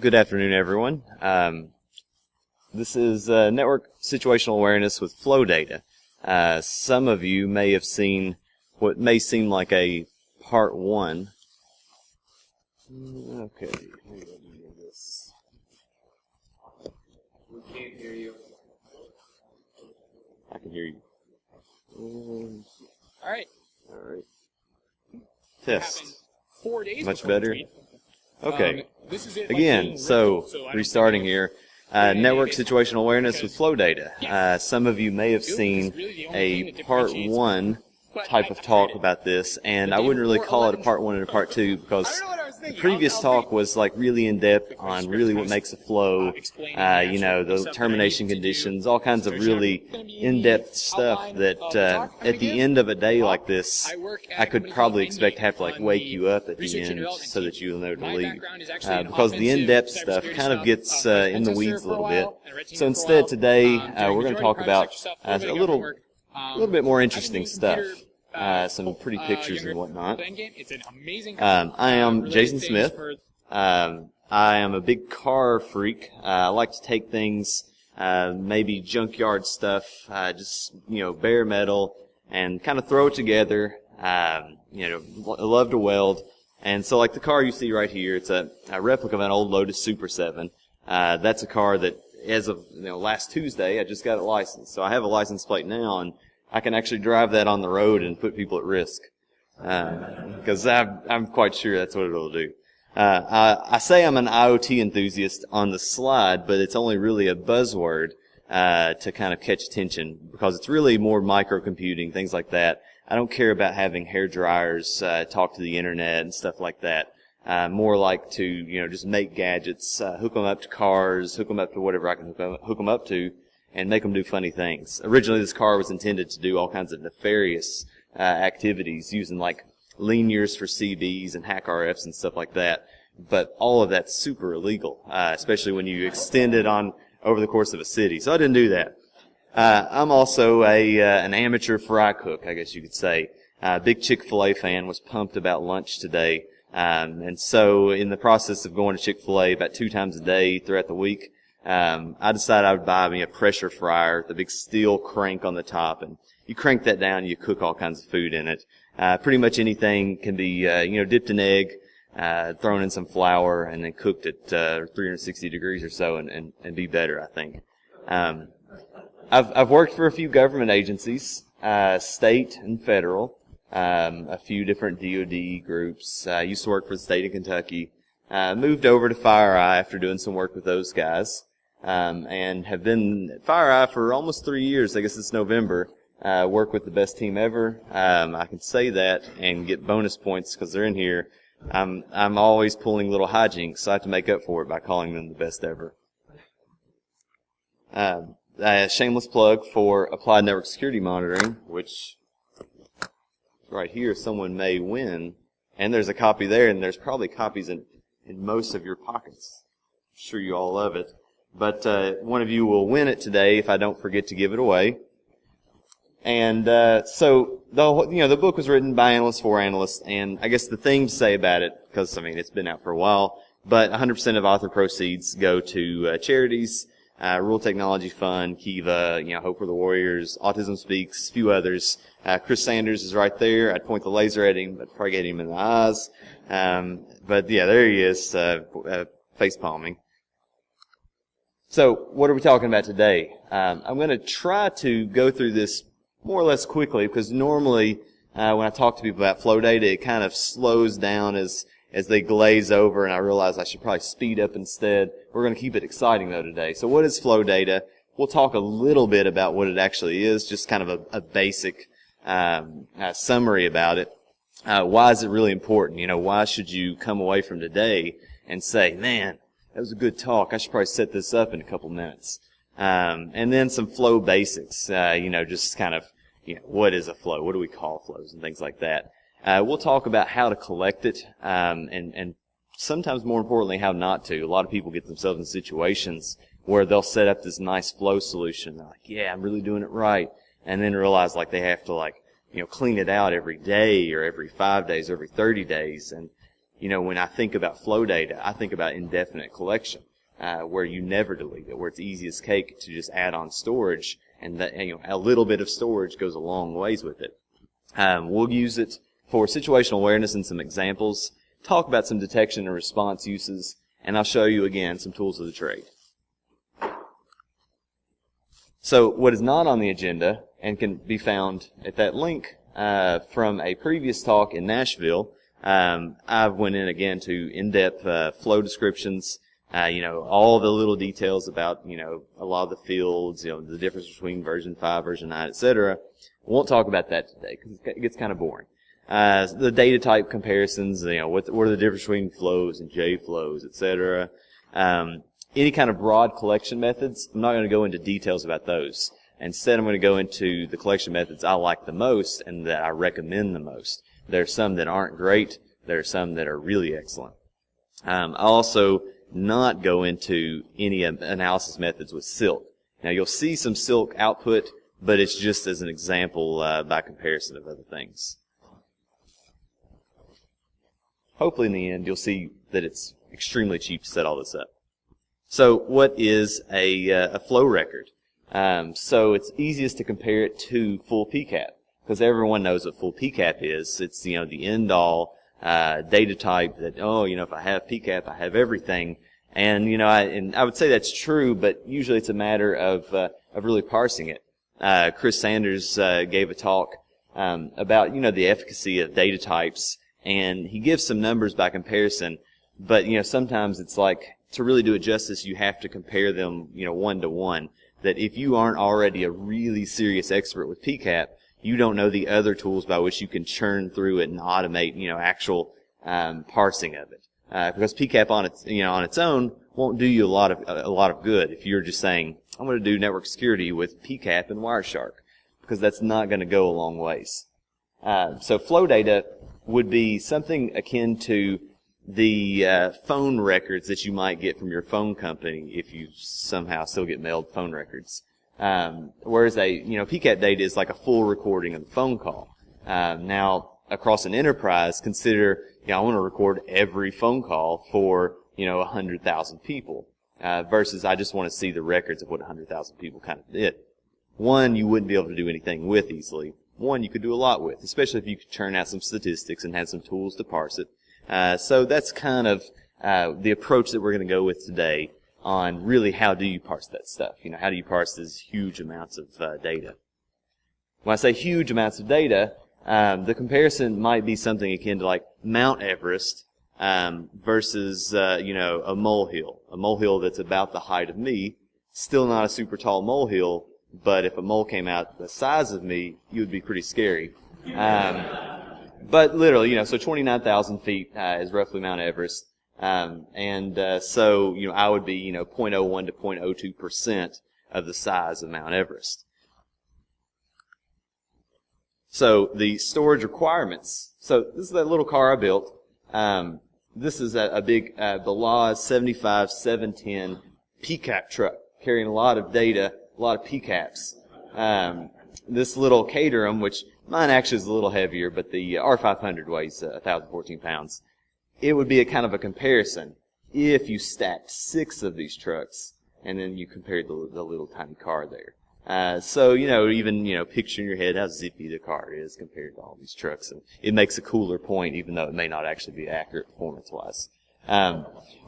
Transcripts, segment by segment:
Good afternoon, everyone. This is Network Situational Awareness with Flow Data. Some of you may have seen what may seem like a part one. Okay, let me do this. We can't hear you. I can hear you. All right. Test. 4 days. Much better. Okay. This is it, Again, so restarting here. Network Situational Awareness with Flow Data. Some of you may have seen a part one type of talk about this, and I wouldn't really call it a part one and a part two because the previous talk was like really in depth on really what makes a flow, the termination conditions, all kinds of really in-depth stuff that at the end of a day like this, I could probably expect to have to like wake you up at the end so that you'll know to leave. Because the in-depth stuff kind of gets in the weeds a little bit. So instead today, we're going to talk about a little bit more interesting stuff. Some pretty pictures and whatnot. I am Jason Smith. I am a big car freak. I like to take things, maybe junkyard stuff, just, bare metal, and kind of throw it together. I love to weld. And so like the car you see right here, it's a replica of an old Lotus Super 7. That's a car that, as of last Tuesday, I just got it licensed. So I have a license plate now, and I can actually drive that on the road and put people at risk, because I'm quite sure that's what it'll do. I say I'm an IoT enthusiast on the slide, but it's only really a buzzword to kind of catch attention, because it's really more microcomputing, things like that. I don't care about having hair dryers talk to the internet and stuff like that. More like to just make gadgets, hook them up to cars, hook them up to whatever I can hook them up to, and make them do funny things. Originally, this car was intended to do all kinds of nefarious activities, using like linears for CBs and hack RFs and stuff like that. But all of that's super illegal, especially when you extend it on over the course of a city. So I didn't do that. I'm also an amateur fry cook, I guess you could say. Big Chick-fil-A fan, was pumped about lunch today. And so in the process of going to Chick-fil-A about 2 times a day throughout the week, I decided I would buy me a pressure fryer, the big steel crank on the top, and you crank that down, you cook all kinds of food in it. Pretty much anything can be, dipped in egg, thrown in some flour, and then cooked at 360 degrees or so, and be better, I think. I've worked for a few government agencies, state and federal, a few different DoD groups. I used to work for the state of Kentucky. Moved over to FireEye after doing some work with those guys. And have been at FireEye for almost 3 years. I guess it's November. Work with the best team ever. I can say that and get bonus points because they're in here. I'm always pulling little hijinks, so I have to make up for it by calling them the best ever. Shameless plug for Applied Network Security Monitoring, which right here someone may win. And there's a copy there, and there's probably copies in most of your pockets. I'm sure you all love it. But one of you will win it today if I don't forget to give it away. And so the book was written by analysts for analysts, and I guess the thing to say about it, because it's been out for a while, but 100% of author proceeds go to charities, Rural Technology Fund, Kiva, Hope for the Warriors, Autism Speaks, a few others. Chris Sanders is right there. I'd point the laser at him, but probably get him in the eyes. But yeah, there he is, face palming. So what are we talking about today? I'm going to try to go through this more or less quickly, because normally when I talk to people about flow data, it kind of slows down as they glaze over, and I realize I should probably speed up instead. We're going to keep it exciting though today. So what is flow data? We'll talk a little bit about what it actually is, just kind of a basic summary about it. Why is it really important? Why should you come away from today and say, man, that was a good talk. I should probably set this up in a couple minutes. And then some flow basics, just kind of, what is a flow? What do we call flows and things like that. We'll talk about how to collect it, and sometimes more importantly, how not to. A lot of people get themselves in situations where they'll set up this nice flow solution. They're like, yeah, I'm really doing it right. And then realize they have to clean it out every day or every 5 days, or every 30 days. And, when I think about flow data, I think about indefinite collection, where you never delete it, where it's easy as cake to just add on storage, and that, a little bit of storage goes a long ways with it. We'll use it for situational awareness and some examples, talk about some detection and response uses, and I'll show you again some tools of the trade. So what is not on the agenda and can be found at that link from a previous talk in Nashville, I've went in again to in-depth flow descriptions, all the little details about, a lot of the fields, the difference between version 5, version 9, etc. Won't talk about that today because it gets kind of boring. The data type comparisons, what are the difference between flows and J flows, etc. Any kind of broad collection methods, I'm not going to go into details about those. Instead, I'm going to go into the collection methods I like the most and that I recommend the most. There are some that aren't great. There are some that are really excellent. I'll also not go into any analysis methods with silk. Now, you'll see some silk output, but it's just as an example by comparison of other things. Hopefully, in the end, you'll see that it's extremely cheap to set all this up. So, what is a flow record? So, it's easiest to compare it to full PCAP, because everyone knows what full PCAP is. It's, the end-all data type that, if I have PCAP, I have everything. And, I would say that's true, but usually it's a matter of really parsing it. Chris Sanders gave a talk about, the efficacy of data types, and he gives some numbers by comparison, but, sometimes it's like, to really do it justice, you have to compare them, one-to-one. That if you aren't already a really serious expert with PCAP, you don't know the other tools by which you can churn through it and automate, actual parsing of it. Because PCAP on its own won't do you a lot of good if you're just saying, I'm going to do network security with PCAP and Wireshark, because that's not going to go a long ways. So flow data would be something akin to the phone records that you might get from your phone company if you somehow still get mailed phone records. Whereas PCAP data is like a full recording of the phone call. Now, across an enterprise, consider, I want to record every phone call for, 100,000 people, versus I just want to see the records of what 100,000 people kind of did. One, you wouldn't be able to do anything with easily. One, you could do a lot with, especially if you could churn out some statistics and had some tools to parse it. So that's kind of the approach that we're going to go with today on really how do you parse that stuff. How do you parse these huge amounts of data? When I say huge amounts of data, the comparison might be something akin to like Mount Everest versus, a molehill. A molehill that's about the height of me, still not a super tall molehill, but if a mole came out the size of me, you would be pretty scary. But literally, so 29,000 feet is roughly Mount Everest. So, I would be, 0.01 to 0.02% of the size of Mount Everest. So, the storage requirements. So, this is that little car I built. This is a big Balaz 75710 PCAP truck, carrying a lot of data, a lot of PCAPs. This little Caterham, which mine actually is a little heavier, but the R500 weighs 1,014 pounds. It would be a kind of a comparison if you stacked 6 of these trucks and then you compared the little tiny car there. So, even, picture in your head how zippy the car is compared to all these trucks. And it makes a cooler point, even though it may not actually be accurate performance-wise.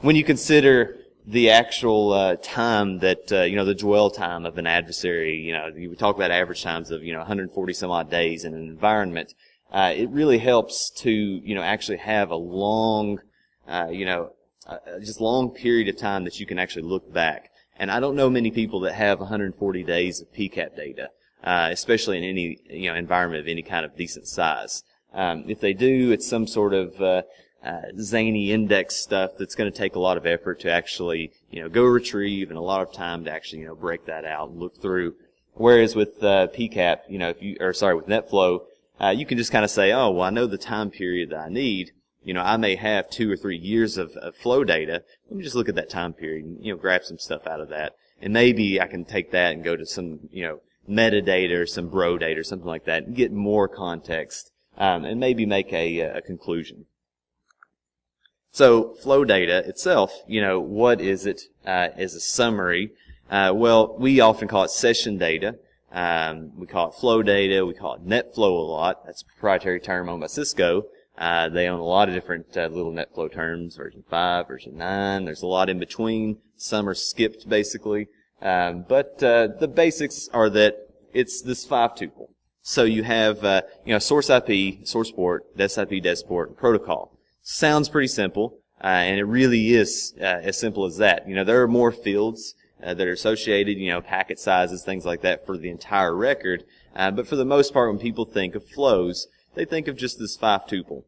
When you consider the actual time that, the dwell time of an adversary, you talk about average times of, 140 some odd days in an environment. It really helps to, actually have a long, just long period of time that you can actually look back. And I don't know many people that have 140 days of PCAP data, especially in any, environment of any kind of decent size. If they do, it's some sort of, zany index stuff that's going to take a lot of effort to actually, go retrieve and a lot of time to actually, break that out and look through. Whereas with, PCAP, with NetFlow, you can just kind of say, oh, well, I know the time period that I need. I may have 2 or 3 years of flow data. Let me just look at that time period and, grab some stuff out of that. And maybe I can take that and go to some, metadata or some bro data or something like that, and get more context, and maybe make a conclusion. So flow data itself, what is it as a summary? Well, we often call it session data. We call it flow data. We call it net flow a lot. That's a proprietary term owned by Cisco. They own a lot of different little net flow terms, version 5, version 9. There's a lot in between. Some are skipped, basically. But the basics are that it's this 5-tuple. So you have, source IP, source port, des IP, des port, and protocol. Sounds pretty simple, and it really is as simple as that. There are more fields that are associated, packet sizes, things like that for the entire record. But for the most part, when people think of flows, they think of just this 5-tuple.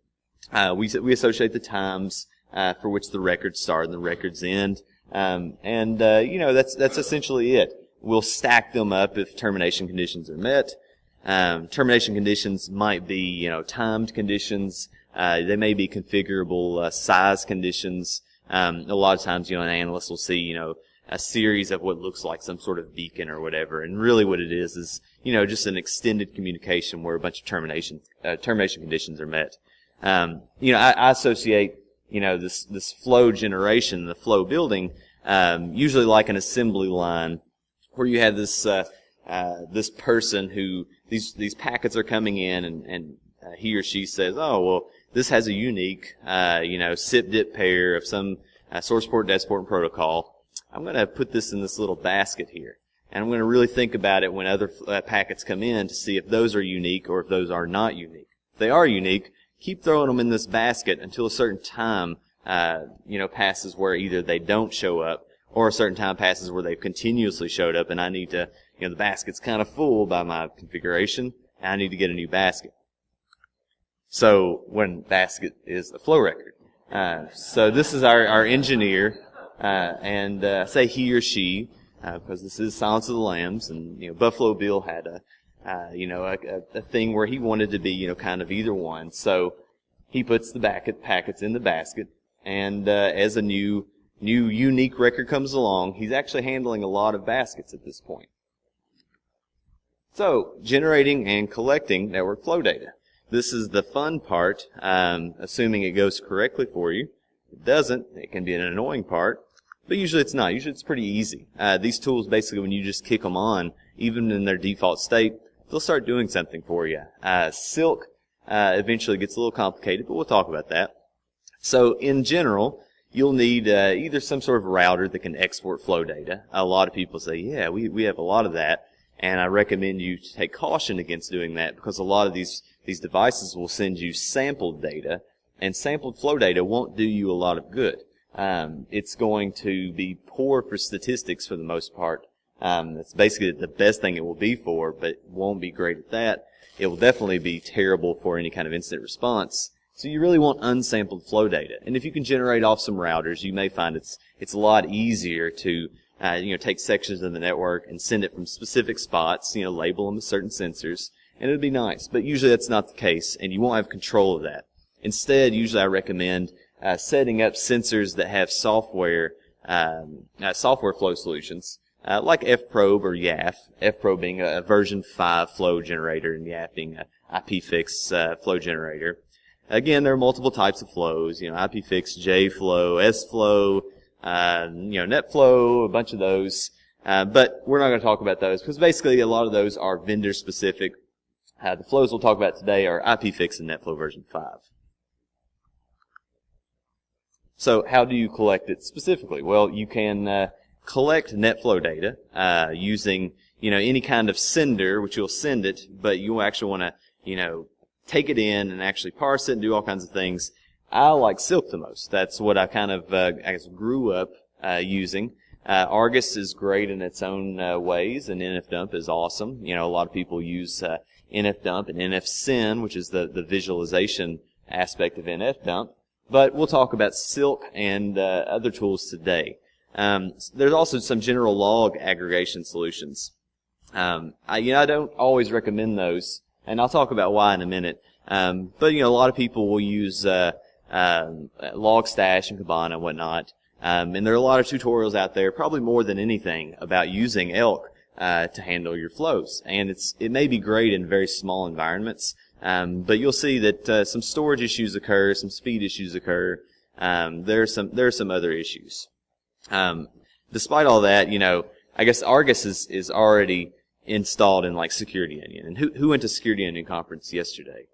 We associate the times for which the records start and the records end. That's essentially it. We'll stack them up if termination conditions are met. Termination conditions might be, timed conditions. They may be configurable size conditions. A lot of times, an analyst will see, a series of what looks like some sort of beacon or whatever. And really what it is, just an extended communication where a bunch of termination conditions are met. I associate, this flow generation, the flow building, usually like an assembly line where you have this person who, these packets are coming in and he or she says, oh, well, this has a unique, SIP-DIP pair of some source port, des port, and protocol. I'm going to put this in this little basket here. And I'm going to really think about it when other packets come in to see if those are unique or if those are not unique. If they are unique, keep throwing them in this basket until a certain time, passes where either they don't show up or a certain time passes where they've continuously showed up and I need to, the basket's kind of full by my configuration and I need to get a new basket. So when basket is the flow record. So this is our engineer, and say he or she, because this is Silence of the Lambs, and Buffalo Bill had a thing where he wanted to be kind of either one. So he puts the packets in the basket, and as a new unique record comes along, he's actually handling a lot of baskets at this point. So generating and collecting network flow data. This is the fun part, assuming it goes correctly for you. If it doesn't, it can be an annoying part, but usually it's not. Usually it's pretty easy. These tools, basically, when you just kick them on, even in their default state, they'll start doing something for you. Silk eventually gets a little complicated, but we'll talk about that. So in general, you'll need either some sort of router that can export flow data. A lot of people say, yeah, we have a lot of that, and I recommend you to take caution against doing that because a lot of these devices will send you sampled data, and sampled flow data won't do you a lot of good. It's going to be poor for statistics for the most part. That's basically the best thing it will be for, but it won't be great at that. It will definitely be terrible for any kind of incident response. So you really want unsampled flow data. And if you can generate off some routers, you may find it's a lot easier to take sections of the network and send it from specific spots, label them with certain sensors, and it'd be nice. But usually that's not the case, and you won't have control of that. Instead, usually I recommend setting up sensors that have software flow solutions, like FProbe or YAF. FProbe being a version 5 flow generator, and YAF being a IPFix flow generator. Again, there are multiple types of flows, IPFix, JFlow, SFlow, NetFlow, a bunch of those. But we're not going to talk about those because basically a lot of those are vendor specific. The flows we'll talk about today are IPFix and NetFlow version 5. So how do you collect it specifically? Well, you can collect NetFlow data using any kind of sender, which you'll send it, but you actually want to take it in and actually parse it and do all kinds of things. I like Silk the most. That's what I kind of grew up using. Argus is great in its own ways, and NFDump is awesome. A lot of people use NFDump and NFSyn, which is the visualization aspect of NFDump. But we'll talk about Silk and other tools today. There's also some general log aggregation solutions. I don't always recommend those, and I'll talk about why in a minute. But a lot of people will use Logstash and Kibana and whatnot. And there are a lot of tutorials out there, probably more than anything, about using Elk to handle your flows. And it may be great in very small environments, but you'll see that some storage issues occur, some speed issues occur. There are some other issues. Despite all that, I guess Argus is already installed in like Security Onion. And who went to Security Onion conference yesterday?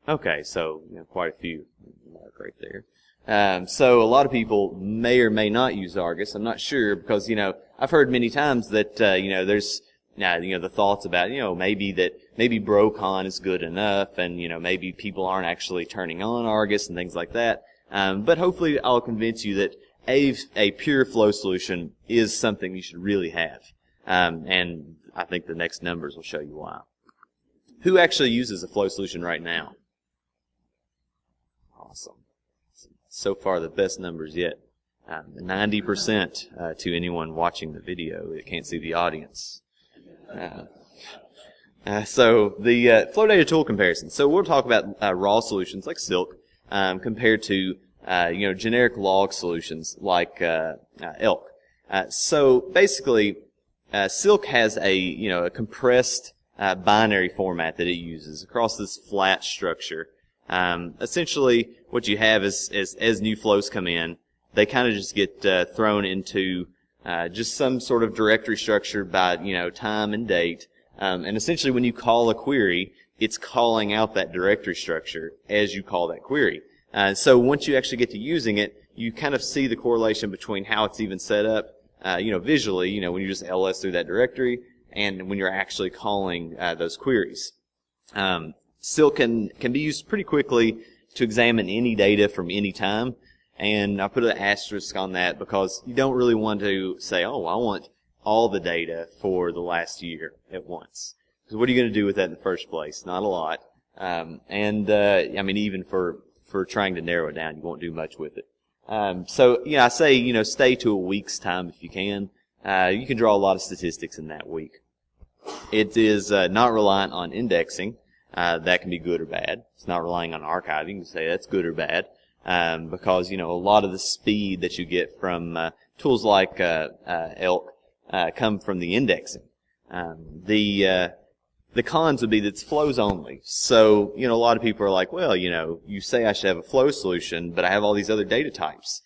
Okay, so quite a few. Mark right there. So a lot of people may or may not use Argus. I'm not sure because I've heard many times that there's the thoughts about maybe Brocon is good enough, and maybe people aren't actually turning on Argus and things like that. But hopefully I'll convince you that a pure flow solution is something you should really have. And I think the next numbers will show you why. Who actually uses a flow solution right now? Awesome. So far, the best numbers yet. 90% to anyone watching the video that can't see the audience. So the flow data tool comparison. So we'll talk about raw solutions like Silk compared to generic log solutions like Elk. So basically, Silk has a compressed binary format that it uses across this flat structure. Essentially, what you have is as new flows come in, they kind of just get thrown into just some sort of directory structure by time and date. And essentially, when you call a query, it's calling out that directory structure as you call that query. So once you actually get to using it, you kind of see the correlation between how it's even set up, visually, when you just ls through that directory, and when you're actually calling those queries. Silk can be used pretty quickly to examine any data from any time, and I put an asterisk on that because you don't really want to say, oh, I want all the data for the last year at once. Because what are you going to do with that in the first place? Not a lot. Even for trying to narrow it down, you won't do much with it. So I say, stay to a week's time if you can. You can draw a lot of statistics in that week. It is not reliant on indexing. That can be good or bad. It's not relying on archiving. You can say that's good or bad. Because, a lot of the speed that you get from tools like Elk come from the indexing. The cons would be that it's flows only. So, a lot of people are like, well, you say I should have a flow solution, but I have all these other data types.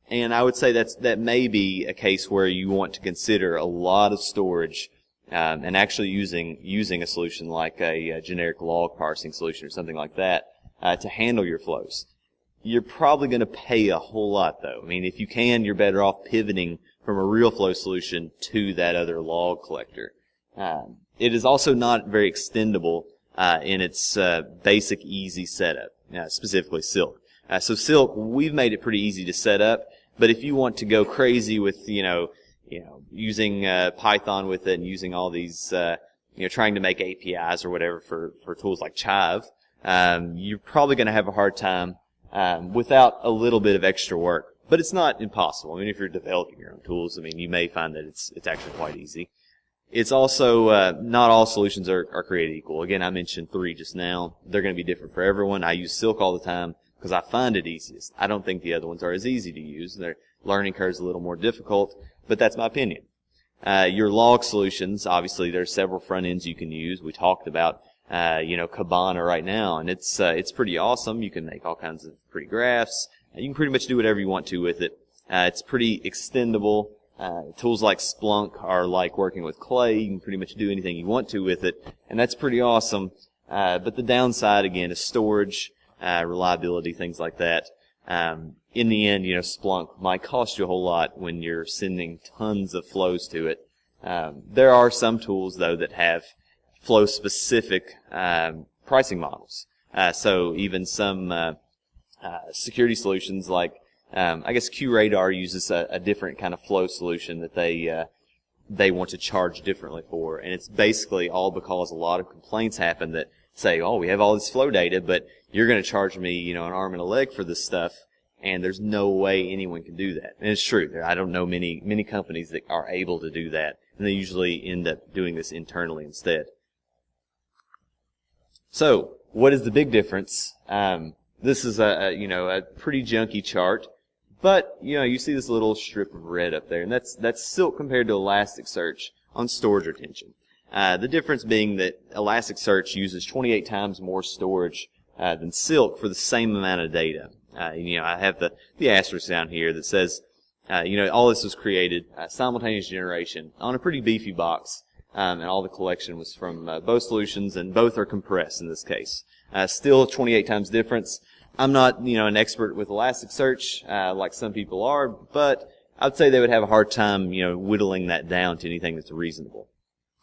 And I would say that may be a case where you want to consider a lot of storage, and actually using a solution like a generic log parsing solution or something like that, to handle your flows. You're probably going to pay a whole lot though. If you can, you're better off pivoting from a real flow solution to that other log collector. It is also not very extendable in its basic easy setup, specifically Silk. So Silk, we've made it pretty easy to set up, but if you want to go crazy with using Python with it and using all these trying to make APIs or whatever for tools like Chive, you're probably going to have a hard time without a little bit of extra work. But it's not impossible. If you're developing your own tools, you may find that it's actually quite easy. It's also, not all solutions are created equal. Again, I mentioned 3 just now. They're going to be different for everyone. I use Silk all the time because I find it easiest. I don't think the other ones are as easy to use. Their learning curve is a little more difficult, but that's my opinion. Your log solutions, obviously, there's several front ends you can use. We talked about, Kibana right now, and it's pretty awesome. You can make all kinds of pretty graphs. You can pretty much do whatever you want to with it. It's pretty extendable. Tools like Splunk are like working with clay. You can pretty much do anything you want to with it, and that's pretty awesome. But the downside, again, is storage, reliability, things like that. In the end, Splunk might cost you a whole lot when you're sending tons of flows to it. There are some tools, though, that have flow-specific pricing models. So even some security solutions like I guess QRadar uses a different kind of flow solution that they want to charge differently for, and it's basically all because a lot of complaints happen that say, oh, we have all this flow data, but you're going to charge me, an arm and a leg for this stuff, and there's no way anyone can do that. And it's true. I don't know many companies that are able to do that, and they usually end up doing this internally instead. So, what is the big difference? This is a pretty junky chart. But, you see this little strip of red up there, and that's Silk compared to Elasticsearch on storage retention. The difference being that Elasticsearch uses 28 times more storage than Silk for the same amount of data. I have the asterisk down here that says, all this was created simultaneous generation on a pretty beefy box, and all the collection was from both solutions, and both are compressed in this case. Still 28 times difference. I'm not, an expert with Elasticsearch like some people are, but I'd say they would have a hard time, whittling that down to anything that's reasonable.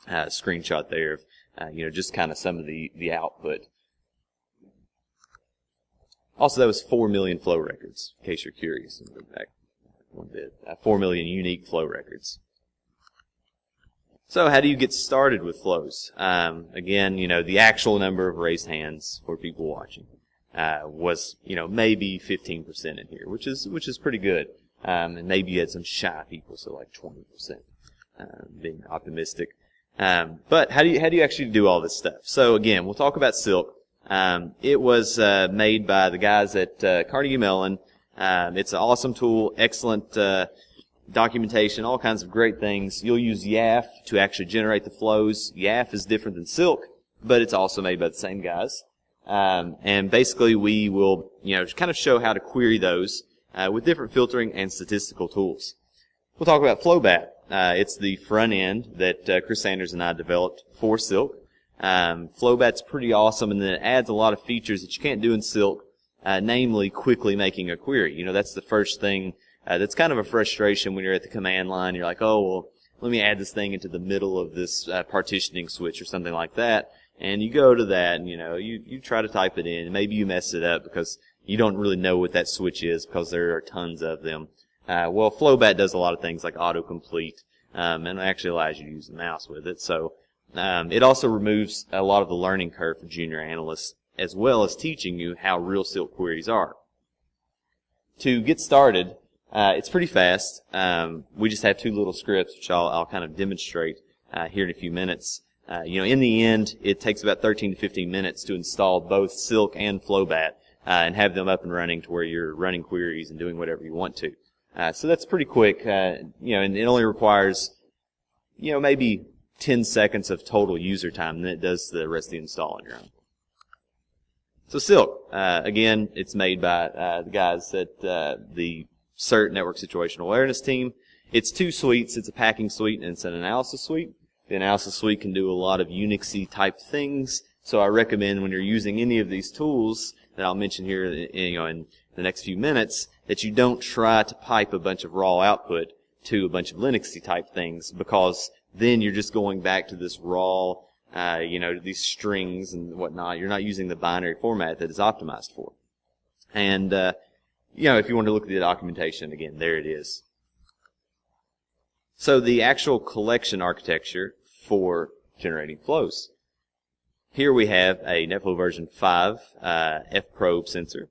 Screenshot there of, just kind of some of the output. Also, that was 4 million flow records, in case you're curious. Go back one bit. 4 million unique flow records. So how do you get started with flows? Again, the actual number of raised hands for people watching was, maybe 15% in here, which is pretty good. And maybe you had some shy people, so like 20%, being optimistic. But how do you actually do all this stuff? So again, we'll talk about Silk. It was made by the guys at Carnegie Mellon. It's an awesome tool, excellent documentation, all kinds of great things. You'll use YAF to actually generate the flows. YAF is different than Silk, but it's also made by the same guys. And basically we will, kind of show how to query those with different filtering and statistical tools. We'll talk about FlowBAT. It's the front end that Chris Sanders and I developed for Silk. FlowBAT's pretty awesome, and then it adds a lot of features that you can't do in Silk, namely quickly making a query. That's the first thing that's kind of a frustration when you're at the command line. You're like, oh, well, let me add this thing into the middle of this partitioning switch or something like that. And you go to that, and you try to type it in. Maybe you mess it up because you don't really know what that switch is because there are tons of them. Well, FlowBAT does a lot of things like autocomplete, and it actually allows you to use the mouse with it. So it also removes a lot of the learning curve for junior analysts, as well as teaching you how real Silk queries are. To get started, it's pretty fast. We just have two little scripts, which I'll kind of demonstrate here in a few minutes. In the end, it takes about 13 to 15 minutes to install both Silk and FlowBAT and have them up and running to where you're running queries and doing whatever you want to. So that's pretty quick, and it only requires, maybe 10 seconds of total user time, and then it does the rest of the install on your own. So Silk, again, it's made by the guys at the CERT Network Situational Awareness team. It's two suites. It's a packing suite and it's an analysis suite. The analysis suite can do a lot of Unixy type things, so I recommend when you're using any of these tools that I'll mention here, in the next few minutes, that you don't try to pipe a bunch of raw output to a bunch of Linuxy type things, because then you're just going back to this raw, these strings and whatnot. You're not using the binary format that is optimized for. And, if you want to look at the documentation, again, there it is. So the actual collection architecture for generating flows. Here we have a NetFlow version 5 F-probe sensor.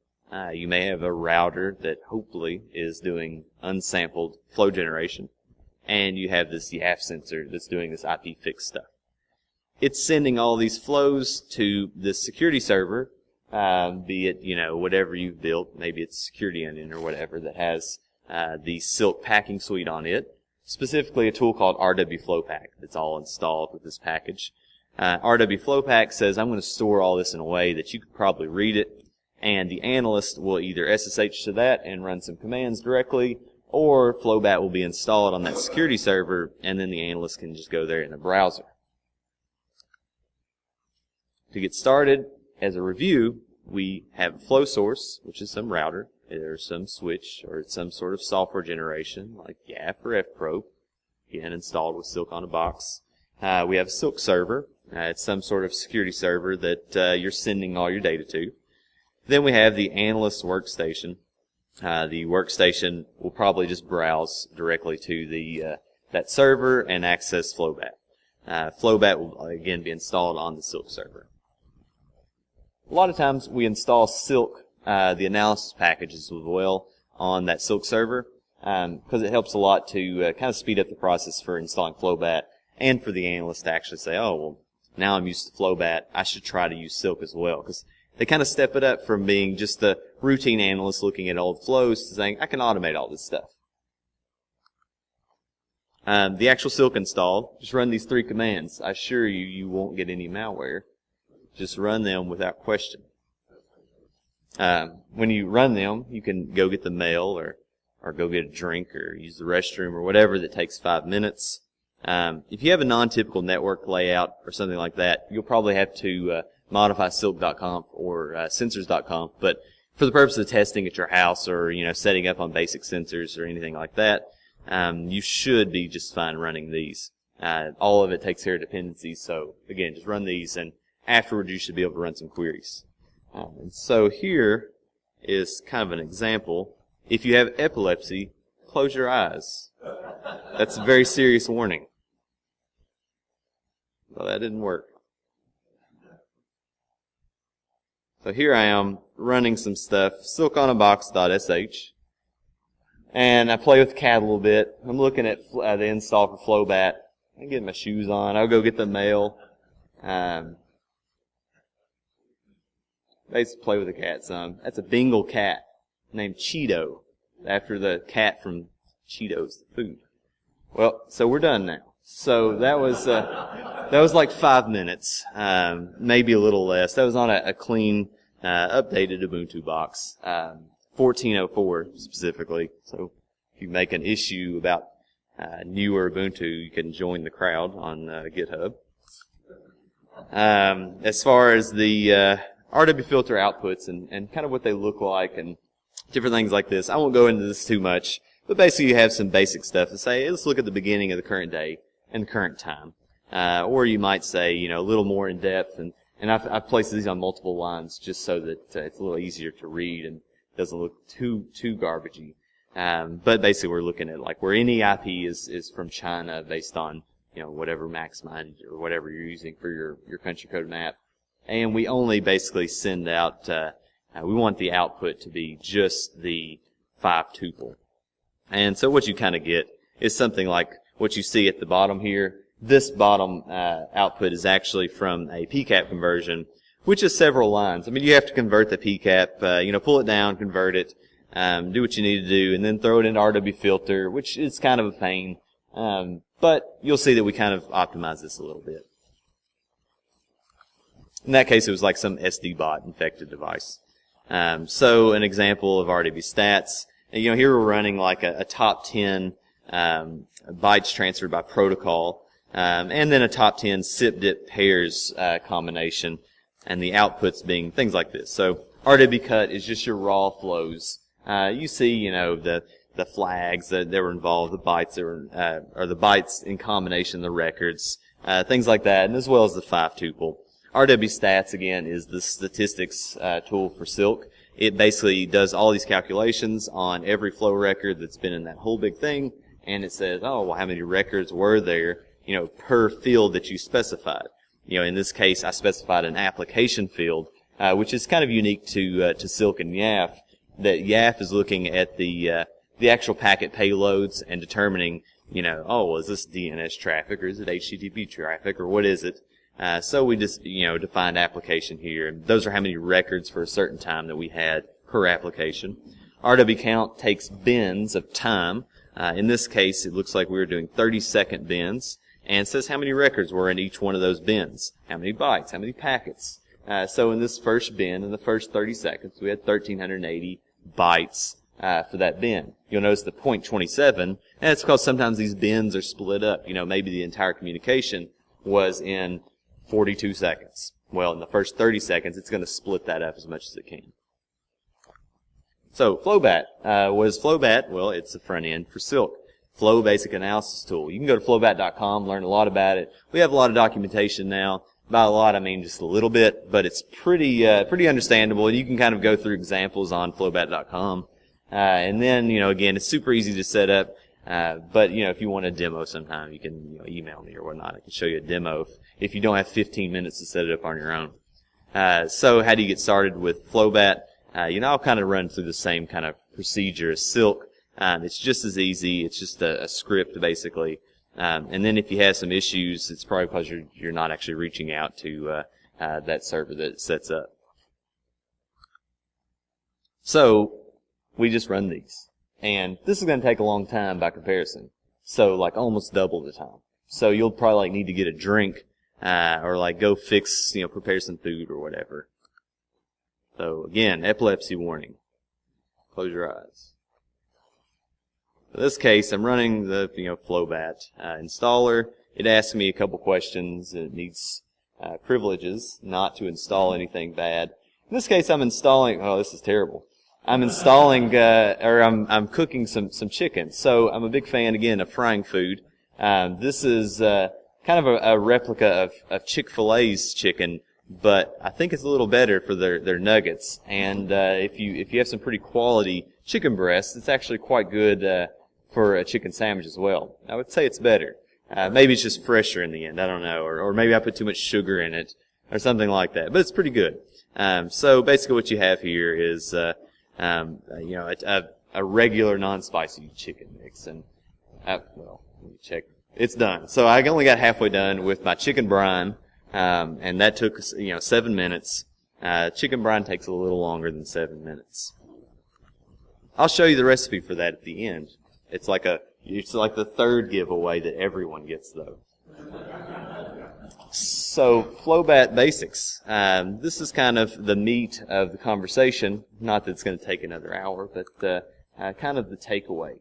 You may have a router that hopefully is doing unsampled flow generation. And you have this YAF sensor that's doing this IP fix stuff. It's sending all these flows to this security server, be it, whatever you've built. Maybe it's Security Onion or whatever that has the Silk packing suite on it. Specifically a tool called RWFlowPack that's all installed with this package. RWFlowPack says, I'm going to store all this in a way that you could probably read it, and the analyst will either SSH to that and run some commands directly, or FlowBAT will be installed on that security server, and then the analyst can just go there in the browser. To get started, as a review, we have a flow source, which is some router, or some switch, or some sort of software generation, like YAF or F-probe, again, installed with Silk on a box. We have a Silk server. It's some sort of security server that you're sending all your data to. Then we have the analyst workstation. The workstation will probably just browse directly to that server and access FlowBAT. FlowBAT will again be installed on the Silk server. A lot of times we install Silk, the analysis packages as well, on that Silk server because it helps a lot to kind of speed up the process for installing FlowBAT and for the analyst to actually say, oh, well, now I'm used to FlowBAT, I should try to use Silk as well, because they kind of step it up from being just the routine analyst looking at old flows to saying, I can automate all this stuff. The actual Silk install, just run these 3 commands. I assure you, you won't get any malware. Just run them without question. When you run them, you can go get the mail or go get a drink or use the restroom or whatever that takes 5 minutes. If you have a non-typical network layout or something like that, you'll probably have to modify silk.conf or sensors.conf. But for the purpose of testing at your house or setting up on basic sensors or anything like that, you should be just fine running these. All of it takes care of dependencies. So again, just run these, and afterwards you should be able to run some queries. And so here is kind of an example. If you have epilepsy, close your eyes. That's a very serious warning. Well, that didn't work. So here I am running some stuff, silkonabox.sh, and I play with the cat a little bit. I'm looking at the install for FlowBAT. I get my shoes on. I'll go get the mail. Basically play with the cat some. That's a Bengal cat named Cheeto, after the cat from Cheetos, the food. Well, so we're done now. So that was like 5 minutes, maybe a little less. That was on a clean, updated Ubuntu box, 14.04 specifically. So if you make an issue about newer Ubuntu, you can join the crowd on GitHub. As far as the RW filter outputs and kind of what they look like and different things like this, I won't go into this too much, but basically you have some basic stuff to say, hey, let's look at the beginning of the current day and current time. Or you might say, a little more in depth, and I've placed these on multiple lines just so that it's a little easier to read and doesn't look too garbagey. But basically we're looking at like where any IP is from China based on, whatever maximize or whatever you're using for your country code map. And we only basically send out, we want the output to be just the 5 tuple. And so what you kind of get is something like what you see at the bottom here. This bottom output is actually from a PCAP conversion, which is several lines. I mean, you have to convert the PCAP, pull it down, convert it, do what you need to do, and then throw it into RW filter, which is kind of a pain. But you'll see that we kind of optimize this a little bit. In that case, it was like some SD-bot infected device. So an example of RDB stats. Here we're running like a top 10 bytes transferred by protocol, and then a top 10 SIP-DIP pairs combination, and the outputs being things like this. So RDB cut is just your raw flows. You see, the flags that were involved, the bytes that were, or the bytes in combination, the records, things like that, and as well as the 5 tuple. RW stats, again, is the statistics tool for Silk. It basically does all these calculations on every flow record that's been in that whole big thing, and it says, oh, well, how many records were there, per field that you specified. In this case, I specified an application field, which is kind of unique to Silk and YAF, that YAF is looking at the actual packet payloads and determining, well, is this DNS traffic or is it HTTP traffic or what is it? So we just, defined application here. And those are how many records for a certain time that we had per application. RW count takes bins of time. In this case, it looks like we were doing 30-second bins, and says how many records were in each one of those bins, how many bytes, how many packets. So in this first bin, in the first 30 seconds, we had 1,380 bytes for that bin. You'll notice the 0.27, and it's because sometimes these bins are split up. Maybe the entire communication was in 42 seconds. Well, in the first 30 seconds, it's going to split that up as much as it can. So, FlowBAT. What is FlowBAT? Well, it's the front end for Silk. Flow Basic Analysis Tool. You can go to flowbat.com, learn a lot about it. We have a lot of documentation now. By a lot, I mean just a little bit, but it's pretty understandable, and you can kind of go through examples on flowbat.com. And then, again, it's super easy to set up. But, if you want a demo sometime, you can email me or whatnot. I can show you a demo if you don't have 15 minutes to set it up on your own. So how do you get started with FlowBAT? I'll kind of run through the same kind of procedure as Silk. It's just as easy. It's just a script, basically. And then if you have some issues, it's probably because you're not actually reaching out to that server that it sets up. So we just run these. And this is going to take a long time by comparison. So like almost double the time. So you'll probably like need to get a drink, or like go fix, prepare some food or whatever. So again, epilepsy warning. Close your eyes. In this case, I'm running the, FlowBAT installer. It asks me a couple questions. It needs privileges not to install anything bad. In this case, I'm installing, oh, this is terrible. I'm installing, I'm cooking some chicken. So I'm a big fan, again, of frying food. This is kind of a replica of Chick-fil-A's chicken, but I think it's a little better for their nuggets. And if you have some pretty quality chicken breasts, it's actually quite good for a chicken sandwich as well. I would say it's better. Maybe it's just fresher in the end. I don't know, or maybe I put too much sugar in it, or something like that. But it's pretty good. So basically, what you have here is a regular non-spicy chicken mix, and well, let me check. It's done. So I only got halfway done with my chicken brine, and that took 7 minutes. Chicken brine takes a little longer than 7 minutes. I'll show you the recipe for that at the end. It's like the third giveaway that everyone gets, though. So, FlowBAT basics. This is kind of the meat of the conversation. Not that it's going to take another hour, but kind of the takeaway.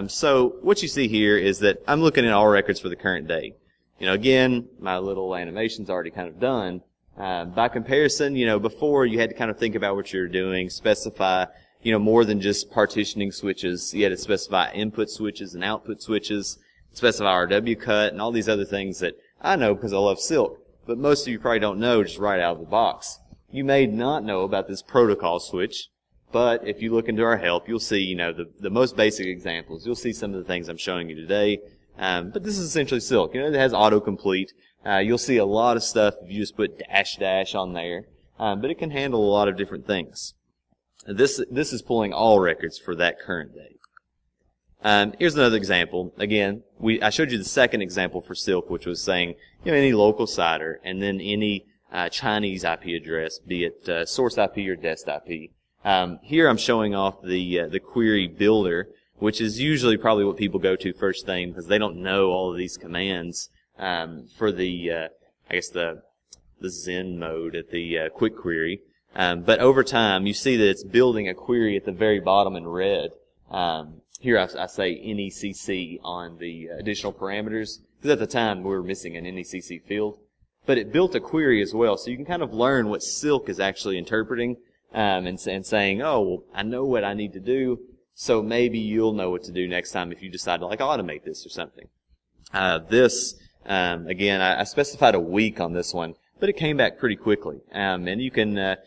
So, what you see here is that I'm looking at all records for the current day. Again, my little animation's already kind of done. By comparison, before you had to kind of think about what you're doing, specify, more than just partitioning switches. You had to specify input switches and output switches, specify RW cut, and all these other things that I know because I love Silk, but most of you probably don't know just right out of the box. You may not know about this protocol switch, but if you look into our help, you'll see, the most basic examples. You'll see some of the things I'm showing you today. But this is essentially Silk. It has autocomplete. You'll see a lot of stuff if you just put -- on there. But it can handle a lot of different things. This is pulling all records for that current day. Here's another example. Again, I showed you the second example for Silk, which was saying, any local CIDR and then any Chinese IP address, be it source IP or dest IP. Here I'm showing off the query builder, which is usually probably what people go to first thing because they don't know all of these commands for the Zen mode at the quick query. But over time, you see that it's building a query at the very bottom in red. Here I say NECC on the additional parameters, because at the time we were missing an NECC field. But it built a query as well, so you can kind of learn what Silk is actually interpreting and saying, oh, well, I know what I need to do, so maybe you'll know what to do next time if you decide to automate this or something. Again, I specified a week on this one, but it came back pretty quickly. And you can, go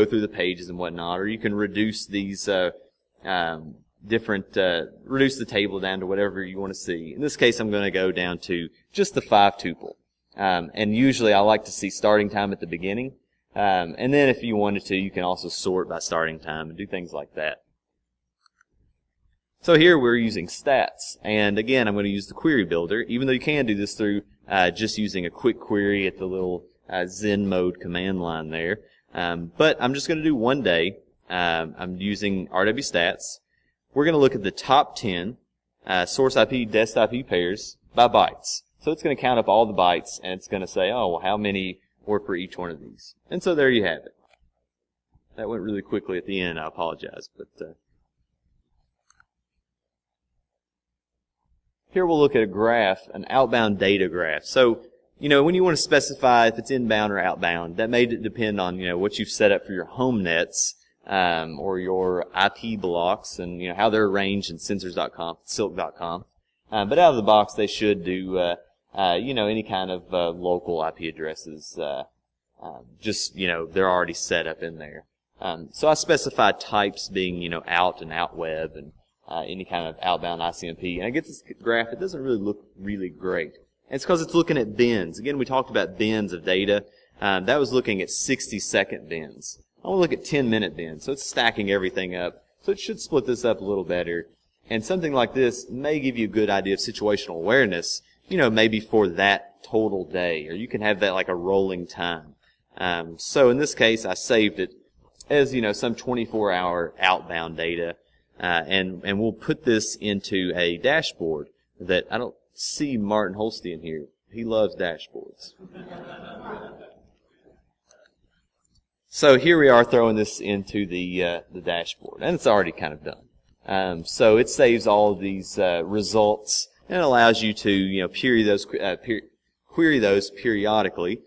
through the pages and whatnot, or you can reduce these reduce the table down to whatever you want to see. In this case, I'm going to go down to just the 5 tuple. And usually I like to see starting time at the beginning. And then if you wanted to, you can also sort by starting time and do things like that. So here we're using stats. And again, I'm going to use the query builder, even though you can do this through just using a quick query at the little Zen mode command line there. But I'm just going to do one day. I'm using RW stats. We're going to look at the top 10 source IP, dest IP pairs by bytes. So it's going to count up all the bytes, and it's going to say, oh, well, how many were for each one of these? And so there you have it. That went really quickly at the end. I apologize. But here we'll look at a graph, an outbound data graph. So, when you want to specify if it's inbound or outbound, that may depend on, what you've set up for your home nets. Or your IP blocks and, how they're arranged in sensors.com, silk.com. But out of the box, they should do, any kind of local IP addresses. They're already set up in there. So I specified types being, out and out web and any kind of outbound ICMP. And I get this graph, it doesn't really look really great. And it's because it's looking at bins. Again, we talked about bins of data. That was looking at 60-second bins. I want to look at 10-minute bins, so it's stacking everything up. So it should split this up a little better. And something like this may give you a good idea of situational awareness, maybe for that total day. Or you can have that like a rolling time. So in this case, I saved it as, some 24-hour outbound data. and we'll put this into a dashboard that I don't see Martin Holstein here. He loves dashboards. So here we are throwing this into the dashboard, and it's already kind of done. So it saves all of these results and allows you to query those periodically.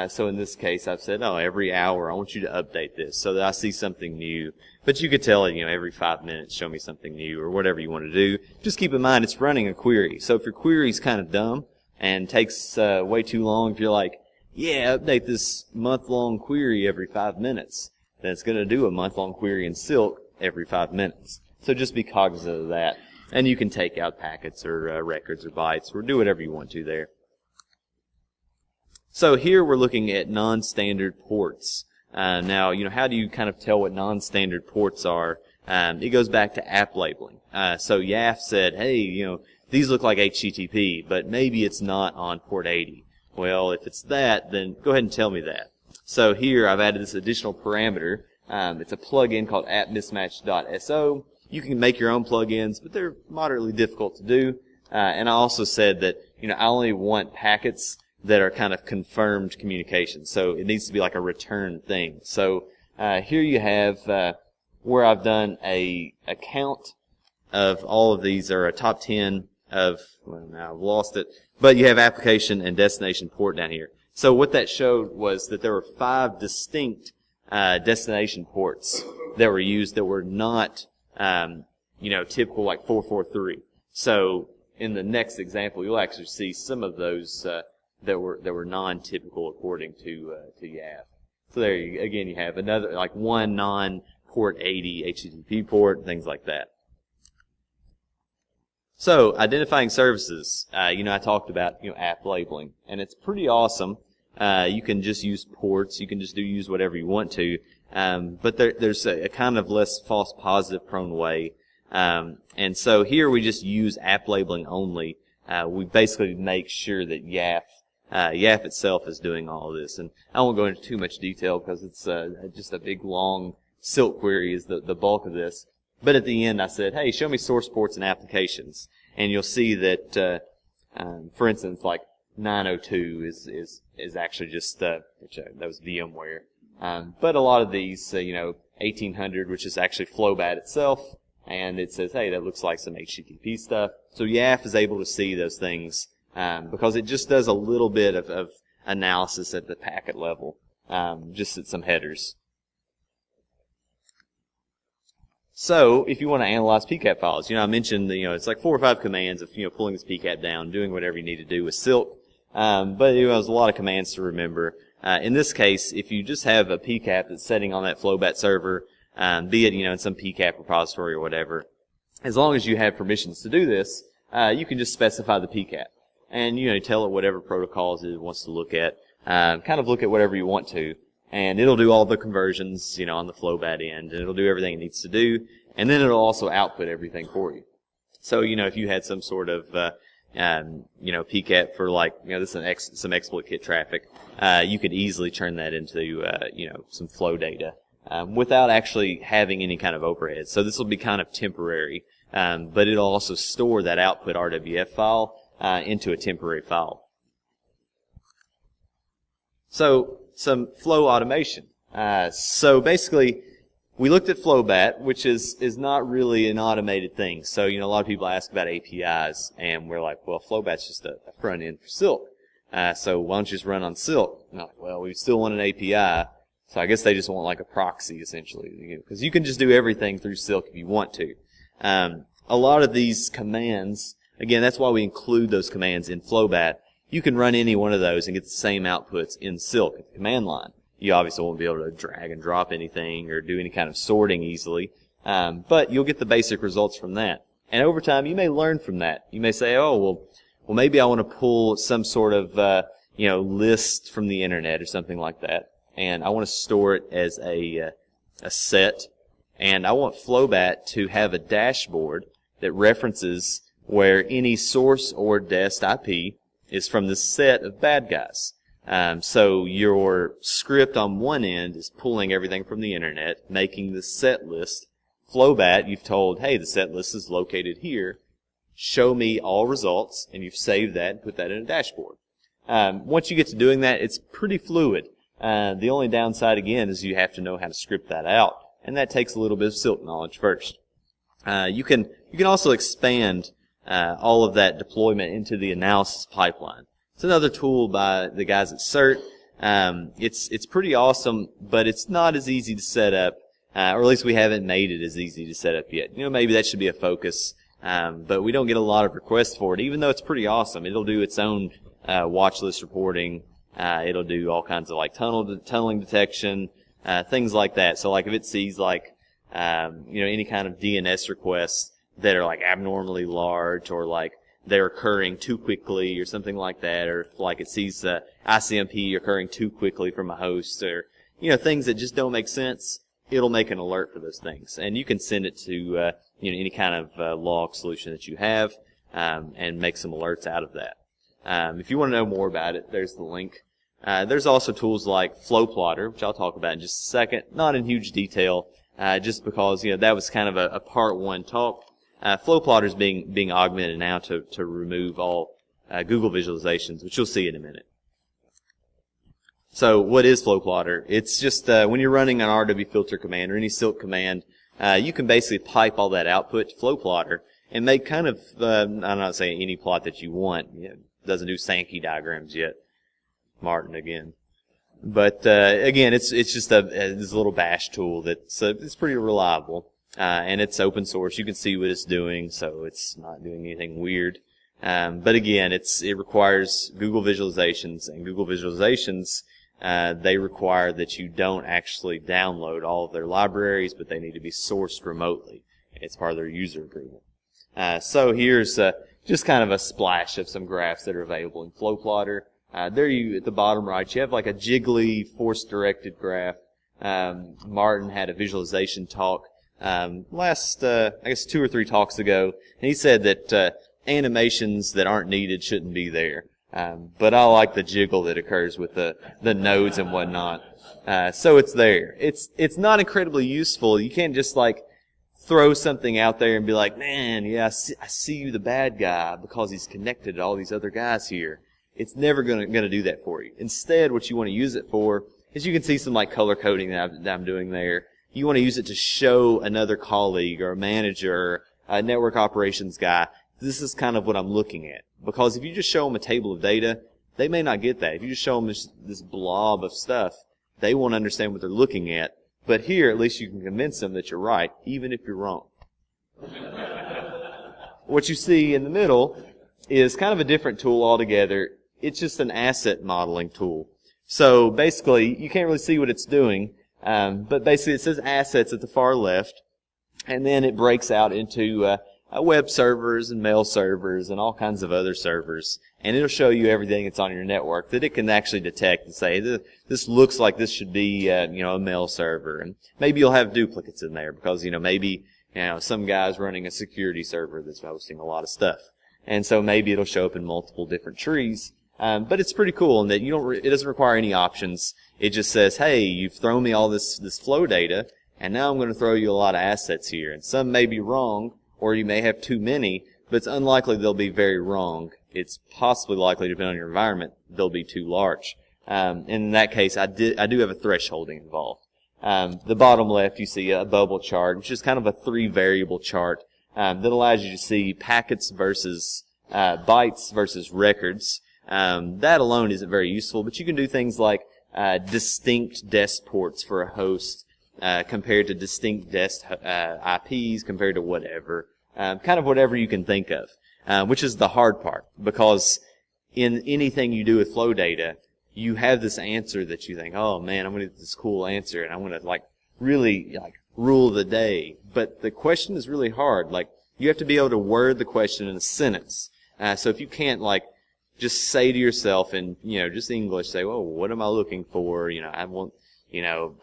So in this case, I've said, every hour I want you to update this so that I see something new. But you could tell it, every 5 minutes, show me something new or whatever you want to do. Just keep in mind it's running a query. So if your query's kind of dumb and takes way too long, if you're like, yeah, update this month-long query every 5 minutes, then it's going to do a month-long query in Silk every 5 minutes. So just be cognizant of that. And you can take out packets or records or bytes or do whatever you want to there. So here we're looking at non-standard ports. Now, how do you kind of tell what non-standard ports are? It goes back to app labeling. So YAF said, hey, these look like HTTP, but maybe it's not on port 80. Well, if it's that, then go ahead and tell me that. So here I've added this additional parameter. It's a plugin called appmismatch.so. You can make your own plugins, but they're moderately difficult to do. And I also said that, I only want packets that are kind of confirmed communications. So it needs to be like a return thing. So here you have where I've done a count of all of these, or a top 10 of, well, now I've lost it, but you have application and destination port down here. So what that showed was that there were 5 distinct destination ports that were used that were not, typical like 443. So in the next example, you'll actually see some of those that were non-typical according to YAF. So there you have another, like one non-port 80 HTTP port, things like that. So identifying services, I talked about app labeling, and it's pretty awesome. You can just use ports, you can just use whatever you want to, but there's a kind of less false positive prone way. And so here we just use app labeling only. We basically make sure that YAF itself is doing all of this. And I won't go into too much detail because it's just a big long Silk query is the bulk of this. But at the end I said, hey, show me source ports and applications. And you'll see that, for instance, like 902 is actually just, that was VMware. But a lot of these, 1800, which is actually FlowBAT itself. And it says, hey, that looks like some HTTP stuff. So YAF is able to see those things because it just does a little bit of analysis at the packet level, just at some headers. So if you want to analyze PCAP files, I mentioned it's like 4 or 5 commands of pulling this PCAP down, doing whatever you need to do with Silk. But there's a lot of commands to remember. In this case, if you just have a PCAP that's setting on that FlowBAT server, be it in some PCAP repository or whatever, as long as you have permissions to do this, you can just specify the PCAP and tell it whatever protocols it wants to look at, kind of look at whatever you want to. And it'll do all the conversions, on the FlowBAT end, and it'll do everything it needs to do, and then it'll also output everything for you. So, if you had some sort of, PCAP for like, this is some exploit kit traffic, you could easily turn that into, some flow data, without actually having any kind of overhead. So this will be kind of temporary, but it'll also store that output RWF file, into a temporary file. So, some flow automation. So basically, we looked at FlowBAT, which is not really an automated thing. So, a lot of people ask about APIs, and we're like, well, FlowBAT's just a front end for Silk. So why don't you just run on Silk? And I'm like, well, we still want an API. So I guess they just want like a proxy, essentially. Because you can just do everything through Silk if you want to. A lot of these commands, again, that's why we include those commands in FlowBAT. You can run any one of those and get the same outputs in Silk at the command line. You obviously won't be able to drag and drop anything or do any kind of sorting easily, but you'll get the basic results from that. And over time, you may learn from that. You may say, oh, well, maybe I want to pull some sort of, list from the internet or something like that, and I want to store it as a set, and I want FlowBAT to have a dashboard that references where any source or dest IP is from this set of bad guys. So your script on one end is pulling everything from the internet, making the set list FlowBAT, you've told, hey, the set list is located here. Show me all results, and you've saved that and put that in a dashboard. Once you get to doing that, it's pretty fluid. The only downside, again, is you have to know how to script that out, and that takes a little bit of Silk knowledge first. You can also expand all of that deployment into the analysis pipeline. It's another tool by the guys at CERT. It's pretty awesome, but it's not as easy to set up, or at least we haven't made it as easy to set up yet. Maybe that should be a focus, but we don't get a lot of requests for it, even though it's pretty awesome. It'll do its own watch list reporting. It'll do all kinds of like tunneling detection, things like that. So like if it sees like any kind of DNS requests that are like abnormally large, or like they're occurring too quickly or something like that, or if like it sees ICMP occurring too quickly from a host, or things that just don't make sense, it'll make an alert for those things, and you can send it to any kind of log solution that you have, and make some alerts out of that. If you want to know more about it, there's the link. There's also tools like FlowPlotter, which I'll talk about in just a second, not in huge detail, just because that was kind of a part one talk. FlowPlotter is being augmented now to remove all Google visualizations, which you'll see in a minute. So what is FlowPlotter? It's just when you're running an RW filter command or any Silk command, you can basically pipe all that output to FlowPlotter and make kind of, I'm not saying any plot that you want. It doesn't do Sankey diagrams yet. Martin again. But again, it's just this little bash tool that's it's pretty reliable. And it's open source. You can see what it's doing, so it's not doing anything weird. But again, it requires Google visualizations, and Google visualizations, they require that you don't actually download all of their libraries, but they need to be sourced remotely. It's part of their user agreement. So here's just kind of a splash of some graphs that are available in FlowPlotter. There you, at the bottom right, you have like a jiggly force-directed graph. Martin had a visualization talk last, I guess 2 or 3 talks ago, and he said that animations that aren't needed shouldn't be there. But I like the jiggle that occurs with the nodes and whatnot. So it's there. It's not incredibly useful. You can't just like throw something out there and be like, man, yeah, I see you the bad guy because he's connected to all these other guys here. It's never gonna do that for you. Instead, what you want to use it for is, you can see some like color coding that I'm doing there. You want to use it to show another colleague or a manager or a network operations guy, this is kind of what I'm looking at. Because if you just show them a table of data, they may not get that. If you just show them this blob of stuff, they won't understand what they're looking at. But here, at least you can convince them that you're right, even if you're wrong. What you see in the middle is kind of a different tool altogether. It's just an asset modeling tool. So basically, you can't really see what it's doing. But basically it says assets at the far left, and then it breaks out into web servers and mail servers and all kinds of other servers, and it'll show you everything that's on your network that it can actually detect and say, this looks like this should be a mail server, and maybe you'll have duplicates in there because maybe some guy's running a security server that's hosting a lot of stuff, and so maybe it'll show up in multiple different trees. But it's pretty cool in that it doesn't require any options. It just says, hey, you've thrown me all this flow data, and now I'm going to throw you a lot of assets here. And some may be wrong, or you may have too many, but it's unlikely they'll be very wrong. It's possibly likely, depending on your environment, they'll be too large. In that case, I do have a thresholding involved. The bottom left, you see a bubble chart, which is kind of a 3-variable chart that allows you to see packets versus bytes versus records. That alone isn't very useful, but you can do things like distinct desk ports for a host compared to distinct desk IPs compared to whatever, kind of whatever you can think of, which is the hard part, because in anything you do with flow data, you have this answer that you think, oh man, I'm going to get this cool answer, and I'm going to really rule the day. But the question is really hard. You have to be able to word the question in a sentence. So if you can't just say to yourself in, just English, say, well, what am I looking for? I want,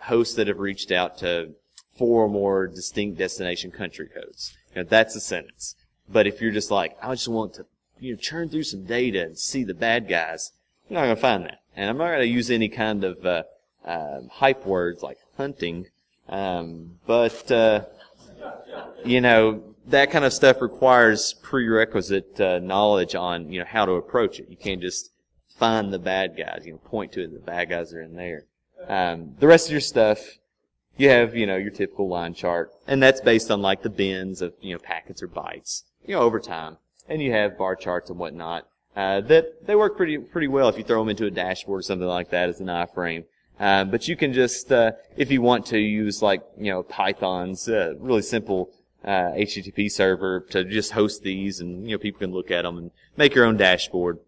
hosts that have reached out to 4 or more distinct destination country codes. That's a sentence. But if you're just I just want to, churn through some data and see the bad guys, you're not going to find that. And I'm not going to use any kind of hype words like hunting, but you know, that kind of stuff requires prerequisite knowledge on, you know, how to approach it. You can't just find the bad guys, you know, point to it, the bad guys are in there. The rest of your stuff, you have, you know, your typical line chart, and that's based on like the bins of, you know, packets or bytes, you know, over time. And you have bar charts and whatnot, that they work pretty well if you throw them into a dashboard or something like that as an iframe. But you can just, if you want to, use like, you know, Python's, really simple, HTTP server to just host these, and, you know, people can look at them and make your own dashboard.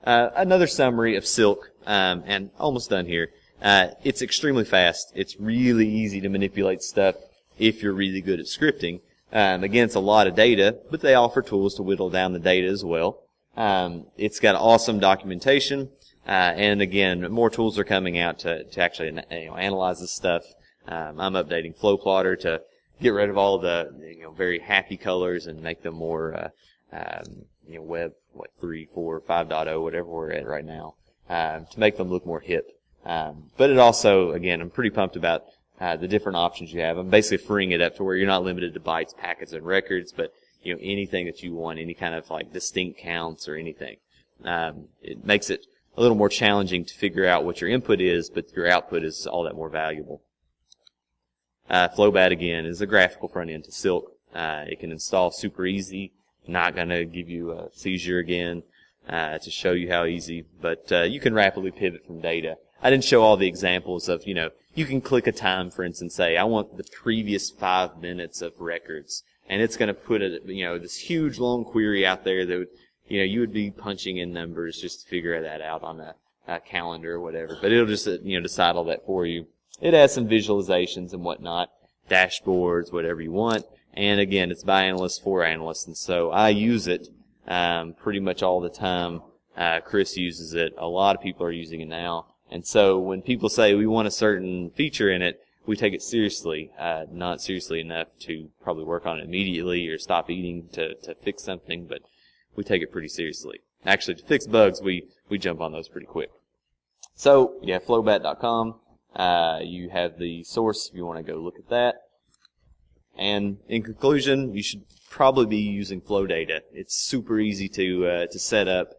Another summary of Silk, and almost done here. It's extremely fast. It's really easy to manipulate stuff if you're really good at scripting. Again, it's a lot of data, but they offer tools to whittle down the data as well. It's got awesome documentation, and again, more tools are coming out to actually, you know, analyze this stuff. I'm updating FlowPlotter to get rid of all the, you know, very happy colors and make them more, you know, web, 3, 4, 5.0, whatever we're at right now, to make them look more hip. But it also, again, I'm pretty pumped about the different options you have. I'm basically freeing it up to where you're not limited to bytes, packets, and records, but, you know, anything that you want, any kind of like distinct counts or anything. It makes it a little more challenging to figure out what your input is, but your output is all that more valuable. FlowBAT, again, is a graphical front end to Silk. It can install super easy. Not going to give you a seizure again to show you how easy, but you can rapidly pivot from data. I didn't show all the examples of, you know, you can click a time, for instance, say, I want the previous 5 minutes of records, and it's going to put a, you know, this huge long query out there that would, you know, you would be punching in numbers just to figure that out on a calendar or whatever, but it'll just, you know, decide all that for you. It has some visualizations and whatnot, dashboards, whatever you want, and again, it's by analysts for analysts, and so I use it pretty much all the time. Chris uses it. A lot of people are using it now. And so when people say we want a certain feature in it, we take it seriously, not seriously enough to probably work on it immediately or stop eating to fix something, but we take it pretty seriously. Actually, to fix bugs, we jump on those pretty quick. So, yeah, FlowBAT.com. You have the source if you want to go look at that. And in conclusion, you should probably be using FlowData. It's super easy to set up.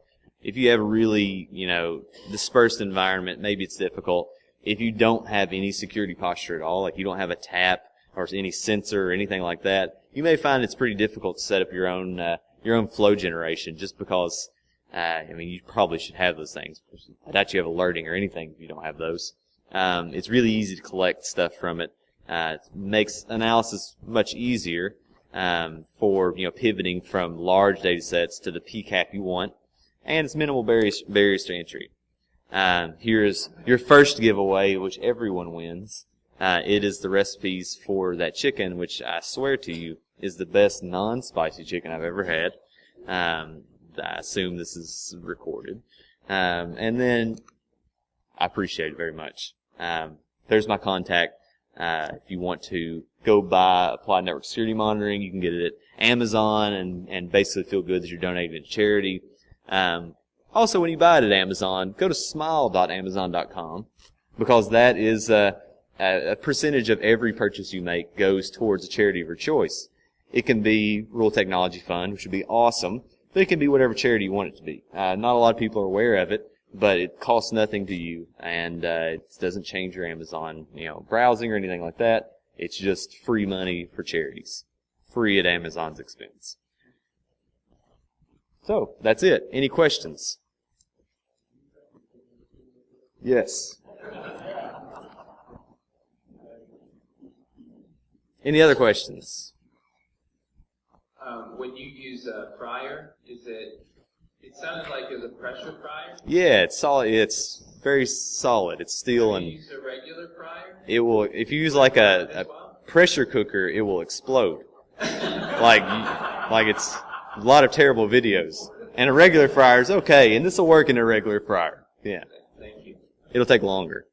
If you have a really, you know, dispersed environment, maybe it's difficult. If you don't have any security posture at all, like you don't have a tap or any sensor or anything like that, you may find it's pretty difficult to set up your own flow generation, just because, I mean, you probably should have those things. I doubt you have alerting or anything if you don't have those. It's really easy to collect stuff from it. It makes analysis much easier, for, you know, pivoting from large data sets to the PCAP you want. And it's minimal barriers to entry. Here's your first giveaway, which everyone wins. It is the recipes for that chicken, which I swear to you is the best non-spicy chicken I've ever had. I assume this is recorded. And then I appreciate it very much. There's my contact. If you want to go buy Applied Network Security Monitoring, you can get it at Amazon and basically feel good that you're donating it to charity. Also, when you buy it at Amazon, go to smile.amazon.com, because that is a percentage of every purchase you make goes towards a charity of your choice. It can be Rural Technology Fund, which would be awesome, but it can be whatever charity you want it to be. Not a lot of people are aware of it, but it costs nothing to you, and it doesn't change your Amazon, you know, browsing or anything like that. It's just free money for charities, free at Amazon's expense. So, that's it. Any questions? Yes. Any other questions? When you use a fryer, it sounded like it was a pressure fryer? Yeah, it's solid. It's very solid. It's steel, and you use a regular fryer? It will, if you use like a pressure cooker, it will explode. like it's a lot of terrible videos. And a regular fryer is okay, and this will work in a regular fryer. Yeah. Thank you. It'll take longer.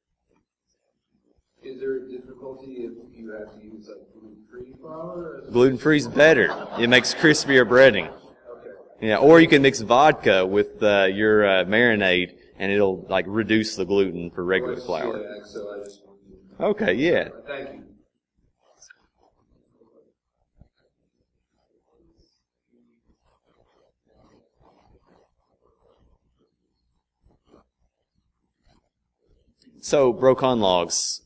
Is there a difficulty if you have to use like gluten-free flour? Gluten-free is better. It makes crispier breading. Okay. Yeah, or you can mix vodka with your marinade, and it'll like reduce the gluten for regular flour. Yeah, so I just Okay, yeah. thank you. So bro-con logs,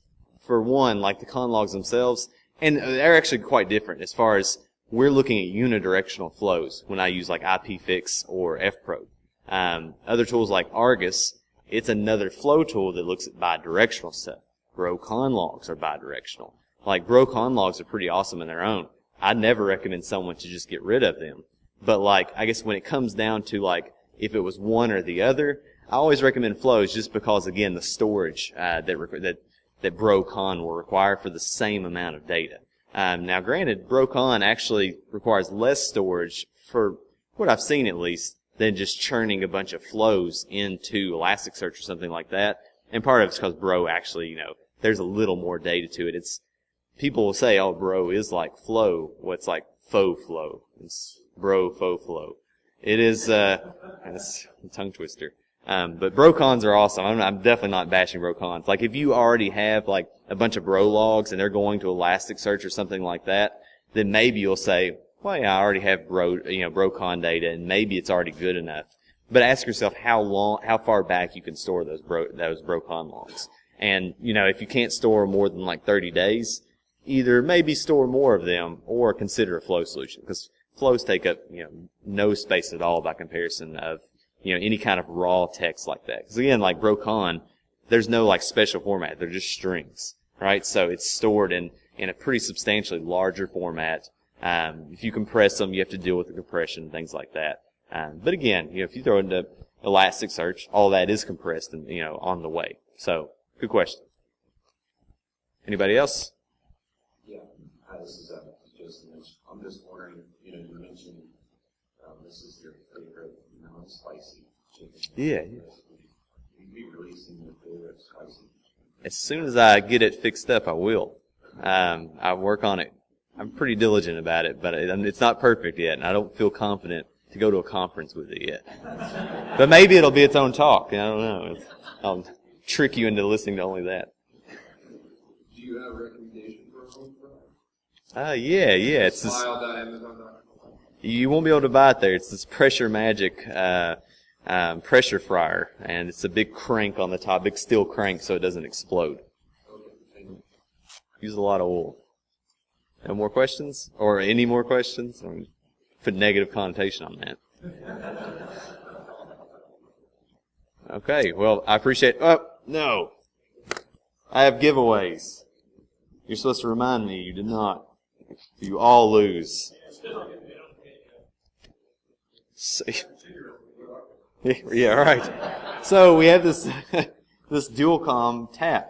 for one, like the con logs themselves, and they're actually quite different as far as we're looking at unidirectional flows when I use like IPFix or FPro. Other tools like Argus, it's another flow tool that looks at bidirectional stuff. Bro-con logs are bidirectional. Like bro-con logs are pretty awesome in their own. I'd never recommend someone to just get rid of them. But like, I guess when it comes down to like, if it was one or the other, I always recommend flows just because, again, the storage that bro-con will require for the same amount of data. Now, granted, bro-con actually requires less storage, for what I've seen at least, than just churning a bunch of flows into Elasticsearch or something like that. And part of it's because bro actually, there's a little more data to it. People will say, oh, bro is like flow. What's like faux flow? It's bro faux flow. It is, that's a tongue twister. But bro-cons are awesome. I'm definitely not bashing bro-cons. Like if you already have like a bunch of bro logs and they're going to Elasticsearch or something like that, then maybe you'll say, well, yeah, I already have bro-con data and maybe it's already good enough. But ask yourself how far back you can store those bro-con logs. And, if you can't store more than like 30 days, either maybe store more of them or consider a flow solution, because flows take up, no space at all by comparison of, any kind of raw text like that. Because again, like bro-con, there's no like special format. They're just strings, right? So it's stored in a pretty substantially larger format. If you compress them, you have to deal with the compression, things like that. But again, if you throw it into Elasticsearch, all that is compressed and, on the way. So, good question. Anybody else? Yeah. Hi, this is Joseph. I'm just wondering, you mentioned this is your favorite non-spicy chicken. Yeah. You'd be releasing your favorite spicy. As soon as I get it fixed up, I will. I work on it. I'm pretty diligent about it, but it's not perfect yet, and I don't feel confident to go to a conference with it yet. But maybe it'll be its own talk. I don't know. I'll trick you into listening to only that. Do you have a recommendation for a home fry? Yeah. It's this, Smile.amazon.com. you won't be able to buy it there. It's this Pressure Magic pressure fryer, and it's a big crank on the top, big steel crank, so it doesn't explode. Use a lot of oil. No more questions? Or any more questions? Put negative connotation on that. Okay, well, I appreciate... Oh, no. I have giveaways. You're supposed to remind me. You did not. You all lose. So, yeah, all right. So we have this this dual-com tap.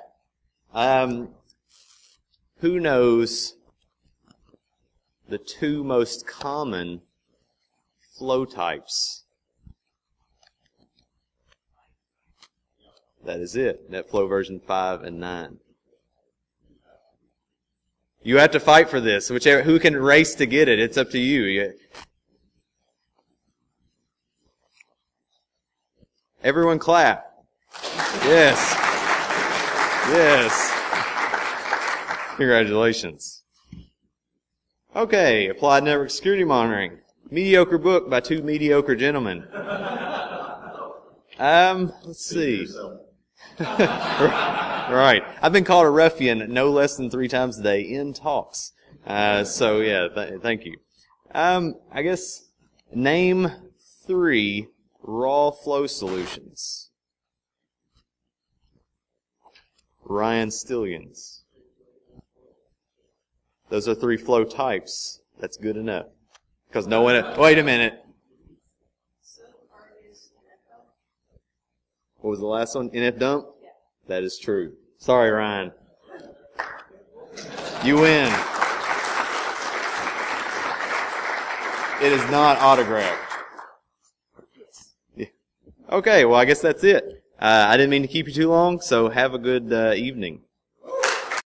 Who knows the two most common flow types? That is it. NetFlow version 5 and 9. You have to fight for this. Who can race to get it? It's up to you. Everyone clap. Yes. Congratulations. Okay, Applied Network Security Monitoring. Mediocre book by two mediocre gentlemen. Let's see. Right. I've been called a ruffian no less than 3 times a day in talks. So yeah, thank you. I guess name 3 raw flow solutions. Ryan Stillions. Those are 3 flow types. That's good enough. Because no one... Wait a minute. What was the last one? NF dump? Yeah. That is true. Sorry, Ryan. You win. It is not autographed. Yeah. Okay, well, I guess that's it. I didn't mean to keep you too long, so have a good evening.